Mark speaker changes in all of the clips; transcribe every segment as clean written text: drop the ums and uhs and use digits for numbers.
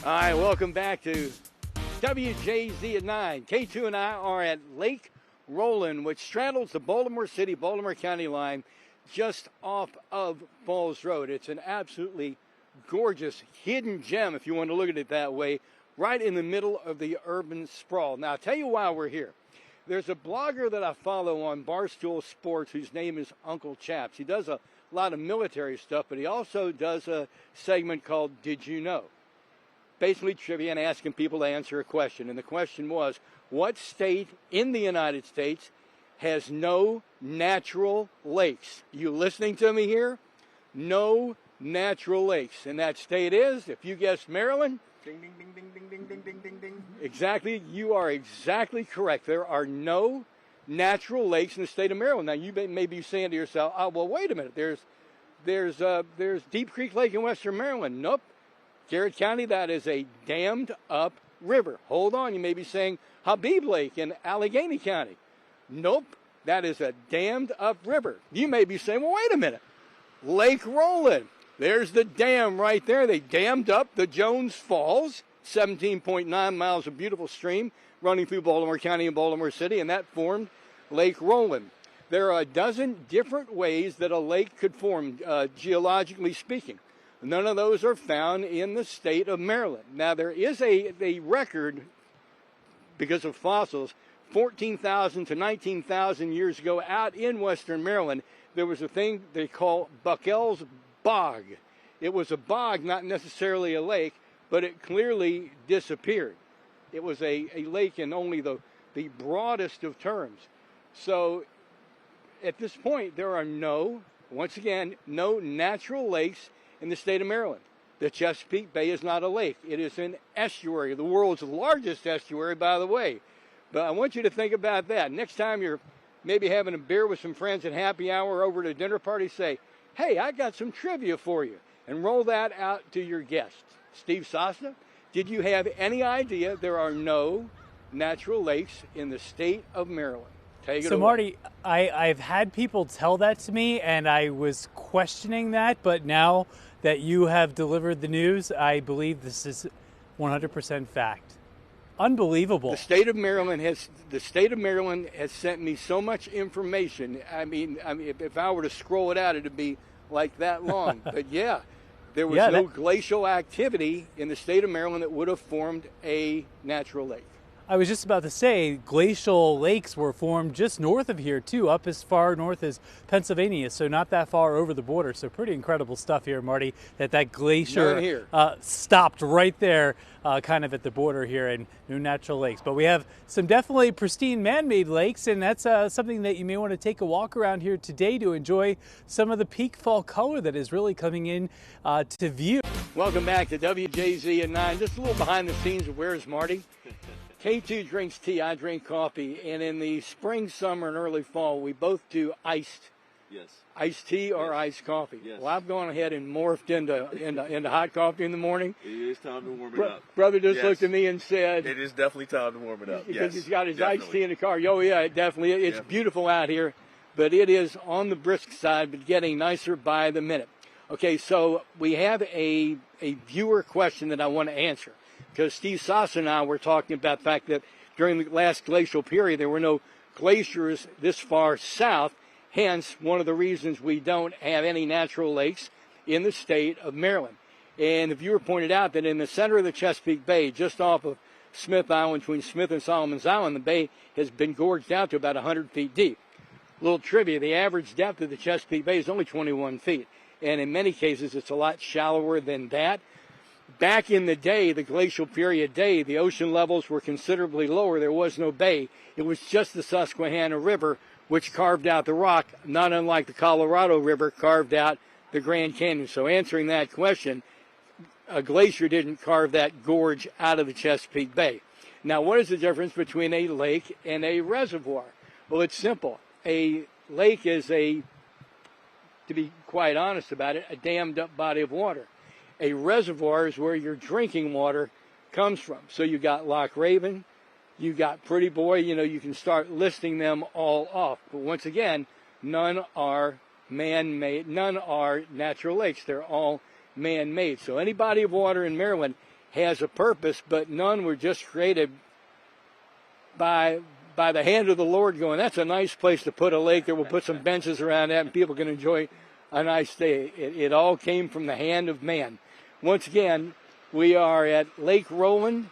Speaker 1: All right, welcome back to WJZ at 9. K2 and I are at Lake Roland, which straddles the Baltimore City, Baltimore County line just off of Falls Road. It's an absolutely gorgeous hidden gem, if you want to look at it that way, right in the middle of the urban sprawl. Now, I'll tell you why we're here. There's a blogger that I follow on Barstool Sports whose name is Uncle Chaps. He does a lot of military stuff, but he also does a segment called Did You Know? Basically trivia and asking people to answer a question. And the question was, what state in the United States has no natural lakes? You listening to me here? No natural lakes. And that state is, if you guessed Maryland,
Speaker 2: ding, ding, ding, ding, ding, ding, ding, ding, ding, ding.
Speaker 1: Exactly. You are exactly correct. There are no natural lakes in the state of Maryland. Now, you may be saying to yourself, oh, well, wait a minute. There's Deep Creek Lake in western Maryland. Nope. Garrett County, that is a dammed up river. Hold on, you may be saying Habib Lake in Allegheny County. Nope, that is a dammed up river. You may be saying, well, wait a minute. Lake Roland, there's the dam right there. They dammed up the Jones Falls, 17.9 miles of beautiful stream running through Baltimore County and Baltimore City, and that formed Lake Roland. There are a dozen different ways that a lake could form, geologically speaking. None of those are found in the state of Maryland. Now, there is a record, because of fossils, 14,000 to 19,000 years ago out in western Maryland, there was a thing they call Buckell's Bog. It was a bog, not necessarily a lake, but it clearly disappeared. It was a lake in only the broadest of terms. So at this point, there are no natural lakes in the state of Maryland. The Chesapeake Bay is not a lake. It is an estuary, the world's largest estuary, by the way. But I want you to think about that. Next time you're maybe having a beer with some friends at happy hour over at a dinner party, say, hey, I got some trivia for you, and roll that out to your guests. Steve Sosna, did you have any idea there are no natural lakes in the state of Maryland? Take it away.
Speaker 3: Marty, I've had people tell that to me, and I was questioning that, but now that you have delivered the news, I believe this is 100% fact. Unbelievable.
Speaker 1: The state of Maryland has sent me so much information. I mean, if I were to scroll it out, it'd be like that long. But yeah, there was no glacial activity in the state of Maryland that would have formed a natural lake.
Speaker 3: I was just about to say, glacial lakes were formed just north of here, too, up as far north as Pennsylvania, so not that far over the border. So pretty incredible stuff here, Marty, that glacier stopped right there, kind of at the border here, and no natural lakes. But we have some definitely pristine man-made lakes, and that's something that you may want to take a walk around here today to enjoy some of the peak fall color that is really coming in to view.
Speaker 1: Welcome back to WJZ at 9. Just a little behind the scenes of Where's Marty? K2 drinks tea, I drink coffee, and in the spring, summer, and early fall, we both do iced tea or iced coffee.
Speaker 2: Yes.
Speaker 1: Well, I've gone ahead and morphed into hot coffee in the morning.
Speaker 2: It is time to warm it up.
Speaker 1: Brother just looked at me and said,
Speaker 2: it is definitely time to warm it up.
Speaker 1: Because he's got his iced tea in the car. Oh, yeah, it's beautiful out here, but it is on the brisk side, but getting nicer by the minute. Okay, so we have a viewer question that I want to answer. Because Steve Sasa and I were talking about the fact that during the last glacial period, there were no glaciers this far south. Hence, one of the reasons we don't have any natural lakes in the state of Maryland. And the viewer pointed out that in the center of the Chesapeake Bay, just off of Smith Island, between Smith and Solomon's Island, the bay has been gorged out to about 100 feet deep. Little trivia, the average depth of the Chesapeake Bay is only 21 feet. And in many cases, it's a lot shallower than that. Back in the day, the glacial period day, the ocean levels were considerably lower. There was no bay. It was just the Susquehanna River, which carved out the rock, not unlike the Colorado River carved out the Grand Canyon. So answering that question, a glacier didn't carve that gorge out of the Chesapeake Bay. Now, what is the difference between a lake and a reservoir? Well, it's simple. A lake is to be quite honest about it, a dammed up body of water. A reservoir is where your drinking water comes from. So you got Loch Raven, you got Pretty Boy, you can start listing them all off. But once again, none are man-made, none are natural lakes. They're all man-made. So any body of water in Maryland has a purpose, but none were just created by the hand of the Lord going, that's a nice place to put a lake there. We'll put some benches around that and people can enjoy a nice day. It all came from the hand of man. Once again, we are at Lake Rowan.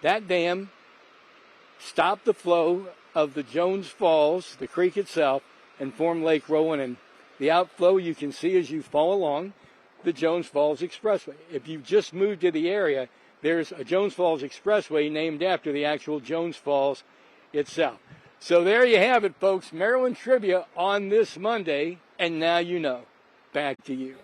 Speaker 1: That dam stopped the flow of the Jones Falls, the creek itself, and formed Lake Rowan. And the outflow you can see as you fall along the Jones Falls Expressway. If you've just moved to the area, there's a Jones Falls Expressway named after the actual Jones Falls itself. So there you have it, folks. Maryland Trivia on this Monday, and now you know. Back to you.